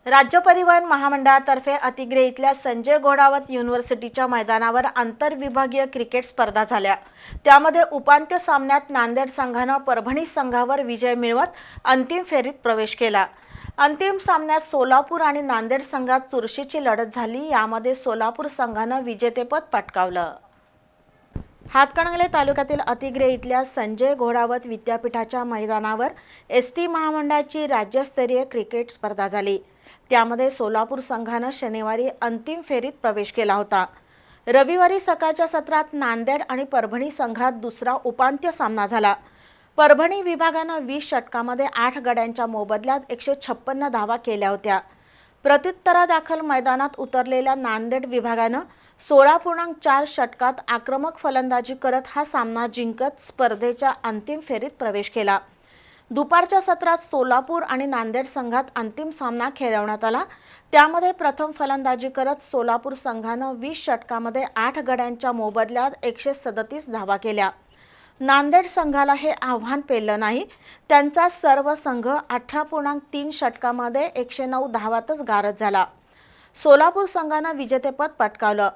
राज्य परिवहन महामंडळातर्फे अतिग्रे इथल्या संजय घोडावत युनिव्हर्सिटीच्या मैदानावर आंतरविभागीय क्रिकेट स्पर्धा झाल्या। त्यामध्ये उपांत्य सामन्यात नांदेड संघाने परभणी संघावर विजय मिळवत अंतिम फेरीत प्रवेश केला। अंतिम सामन्यात सोलापूर आणि नांदेड संघात चुरशीची लढत झाली। यामध्ये सोलापूर संघाने विजेतेपद पटकावलं। हातकणंगले तालुक्यातील अतिग्रे इथल्या संजय घोडावत विद्यापीठाच्या मैदानावर एसटी महामंडळाची राज्यस्तरीय क्रिकेट स्पर्धा झाली। त्यामध्ये सोलापूर संघाने शनिवारी अंतिम फेरीत प्रवेश केला होता। रविवारी सकाळच्या सत्रात नांदेड आणि परभणी संघात दुसरा उपांत्य सामना झाला। परभणी विभागाने 20 षटकांमध्ये 8 गड्यांच्या मोबदल्यात 156 धावा केल्या होत्या। प्रत्युत्तरादाखल मैदानात उतरलेल्या नांदेड विभागाने 16.4 षटकात आक्रमक फलंदाजी करत हा सामना जिंकत स्पर्धेच्या अंतिम फेरीत प्रवेश केला। दुपारच्या सत्रात सोलापूर आणि नांदेड संघात अंतिम सामना खेळवण्यात आला। त्यामध्ये प्रथम फलंदाजी करत सोलापूर संघाने 20 षटकांमध्ये 8 गड्यांच्या मोबदल्यात 137 धावा केल्या। नांदेड संघाला हे आव्हान पेललं नाही। त्यांचा सर्व संघ 18.3 षटकांमध्ये 109 धावातच गारद झाला। सोलापूर संघाने विजेतेपद पटकावलं।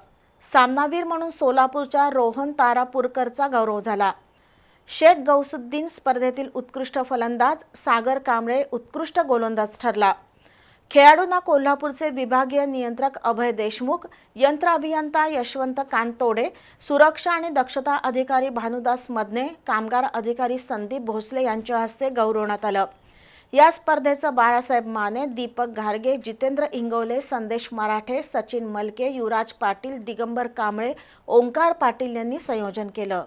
सामनावीर म्हणून सोलापूरच्या रोहन तारापूरकरचा गौरव झाला। शेख गौसुद्दीन स्पर्धेतील उत्कृष्ट फलंदाज, सागर कांबळे उत्कृष्ट गोलंदाज ठरला। खेळाडूंना कोल्हापूरचे विभागीय नियंत्रक अभय देशमुख, यंत्र अभियंता यशवंत कांतोडे, सुरक्षा आणि दक्षता अधिकारी भानुदास मदने, कामगार अधिकारी संदीप भोसले यांच्या हस्ते गौरवण्यात आलं। या स्पर्धेचं बाळासाहेब माने, दीपक घारगे, जितेंद्र इंगवले, संदेश मराठे, सचिन मलके, युवराज पाटील, दिगंबर कांबळे, ओंकार पाटील यांनी संयोजन केलं।